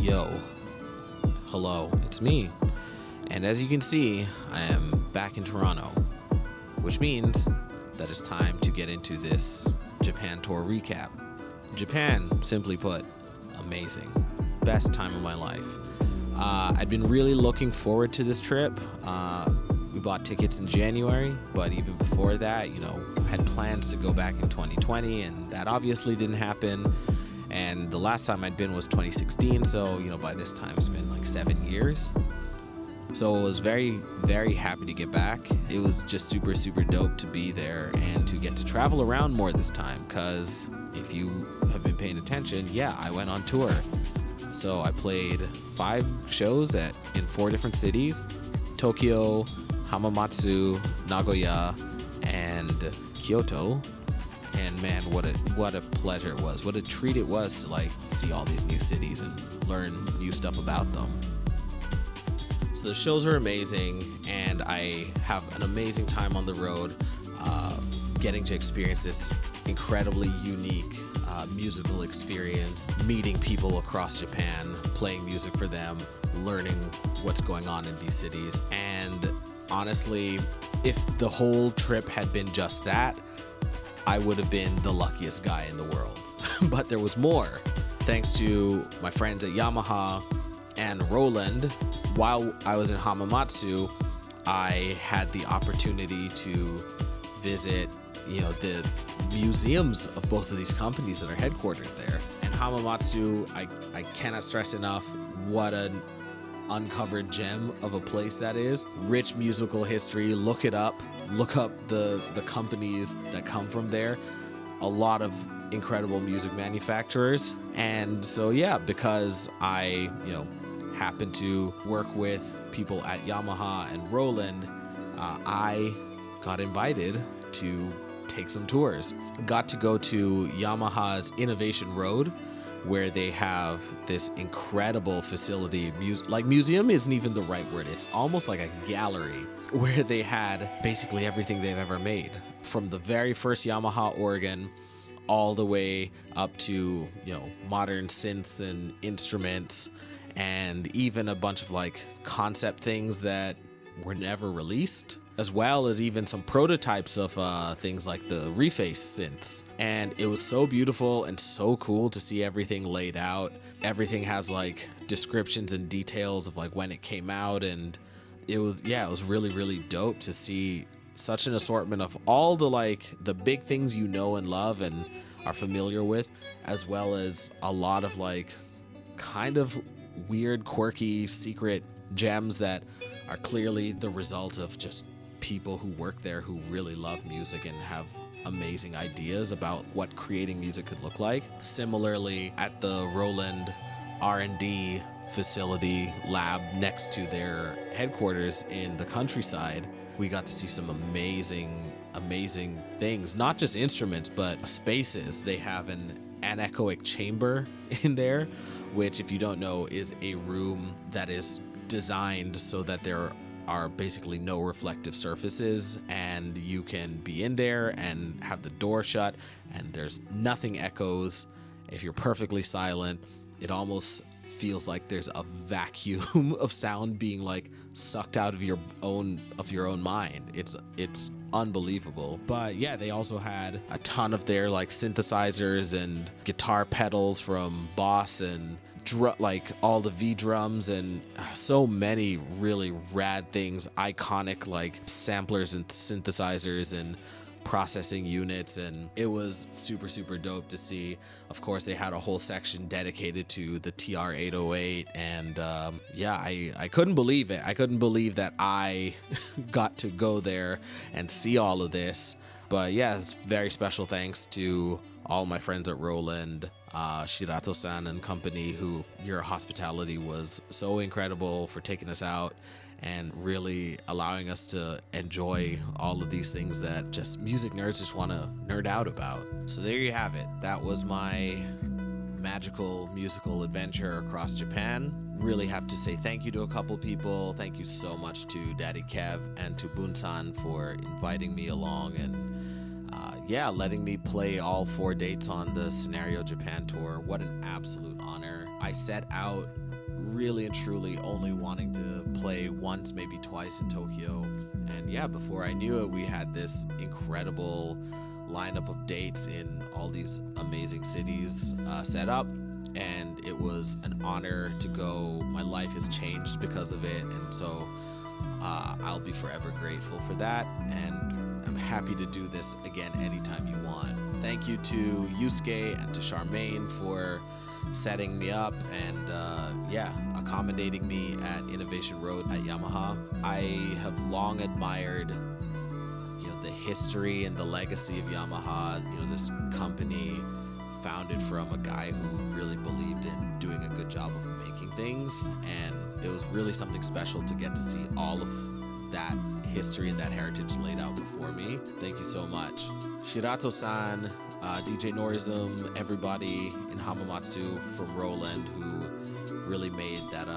Yo, hello, it's me. And as you can see, I am back in Toronto, which means that it's time to get into this Japan tour recap. Japan, simply put, amazing. Best time of my life. I'd been really looking forward to this trip. We bought tickets in January, but even before that, had plans to go back in 2020, and that obviously didn't happen. And the last time I'd been was 2016, so, by this time it's been like 7 years. So I was very, very happy to get back. It was just super, super dope to be there and to get to travel around more this time, because if you have been paying attention, I went on tour. So I played 5 shows in 4 different cities: Tokyo, Hamamatsu, Nagoya, and Kyoto. And man, what a pleasure it was. What a treat it was to see all these new cities and learn new stuff about them. So the shows are amazing, and I have an amazing time on the road, getting to experience this incredibly unique musical experience, meeting people across Japan, playing music for them, learning what's going on in these cities. And honestly, if the whole trip had been just that, I would have been the luckiest guy in the world. But there was more. Thanks to my friends at Yamaha and Roland, while I was in Hamamatsu, I had the opportunity to visit, the museums of both of these companies that are headquartered there. And Hamamatsu, I cannot stress enough what an uncovered gem of a place that is. Rich musical history. Look it up. Look up the companies that come from there. A lot of incredible music manufacturers. And so because I happen to work with people at Yamaha and Roland, I got invited to take some tours. Got to go to Yamaha's Innovation Road, where they have this incredible facility. Museum isn't even the right word. It's almost like a gallery where they had basically everything they've ever made, from the very first Yamaha organ all the way up to, modern synths and instruments, and even a bunch of concept things that were never released, as well as even some prototypes of things like the reface synths. And it was so beautiful and so cool to see everything laid out. Everything has descriptions and details of when it came out, and it was really, really dope to see such an assortment of all the big things and love and are familiar with, as well as a lot of kind of weird, quirky, secret gems that are clearly the result of just people who work there who really love music and have amazing ideas about what creating music could look like. Similarly, at the Roland R&D facility lab next to their headquarters in the countryside, we got to see some amazing things, not just instruments, but spaces. They have an anechoic chamber in there, which, if you don't know, is a room that is designed so that there are basically no reflective surfaces, and you can be in there and have the door shut and there's nothing echoes. If you're perfectly silent, it almost feels like there's a vacuum of sound being sucked out of your own mind. It's unbelievable. But they also had a ton of their synthesizers and guitar pedals from Boss, and all the V drums, and so many really rad things, iconic samplers and synthesizers and processing units. And it was super, super dope to see. Of course, they had a whole section dedicated to the TR-808, and I couldn't believe it. I couldn't believe that I got to go there and see all of this. But it's very special thanks to all my friends at Roland, Shirato-san and company, who your hospitality was so incredible, for taking us out and really allowing us to enjoy all of these things that just music nerds just want to nerd out about. So there you have it. That was my magical musical adventure across Japan. Really have to say thank you to a couple people. Thank you so much to Daddy Kev and to Bun-san for inviting me along and letting me play all 4 dates on the Scenario Japan tour. What an absolute honor. I set out really and truly only wanting to play once, maybe twice in Tokyo. And yeah, before I knew it, we had this incredible lineup of dates in all these amazing cities set up. And it was an honor to go. My life has changed because of it. And so I'll be forever grateful for that. And I'm happy to do this again anytime you want. Thank you to Yusuke and to Charmaine for setting me up and accommodating me at Innovation Road at Yamaha. I have long admired the history and the legacy of Yamaha, this company founded from a guy who really believed in doing a good job of making things, and it was really something special to get to see all of that history and that heritage laid out before me. Thank you so much. Shirato-san, DJ Norizum, everybody in Hamamatsu from Roland who really made that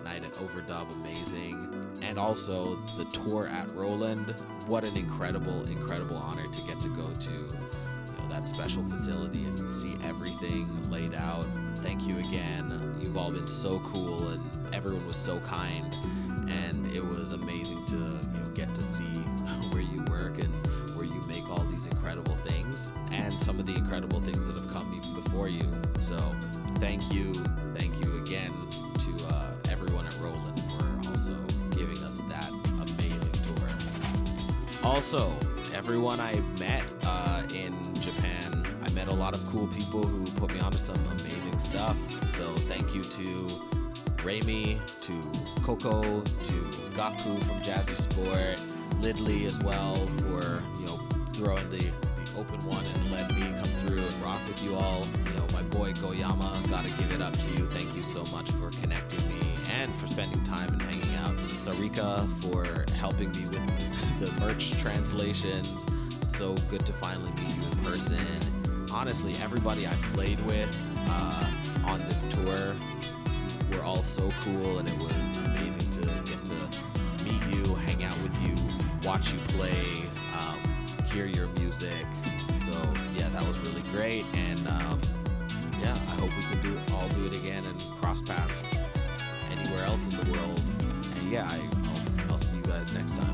night at Overdub amazing. And also the tour at Roland. What an incredible honor to get to go to that special facility and see everything laid out. Thank you again. You've all been so cool and everyone was so kind, and it was amazing to get to see where you work and where you make all these incredible things and some of the incredible things that have come even before you. So thank you again to everyone at Roland for also giving us that amazing tour. Also, everyone I met in Japan, I met a lot of cool people who put me onto some amazing stuff. So thank you to Raimi, to Coco, to Gaku from Jazzy Sport, Lidly as well for throwing the open one and letting me come through and rock with you all. My boy Go Yama, gotta give it up to you. Thank you so much for connecting me and for spending time and hanging out. Sarika for helping me with the merch translations. So good to finally meet you in person. Honestly, everybody I played with on this tour were all so cool, and it was amazing to get to meet you, hang out with you, watch you play, hear your music. So yeah, that was really great, and I hope we can all do it again and cross paths anywhere else in the world. And yeah, I'll see you guys next time.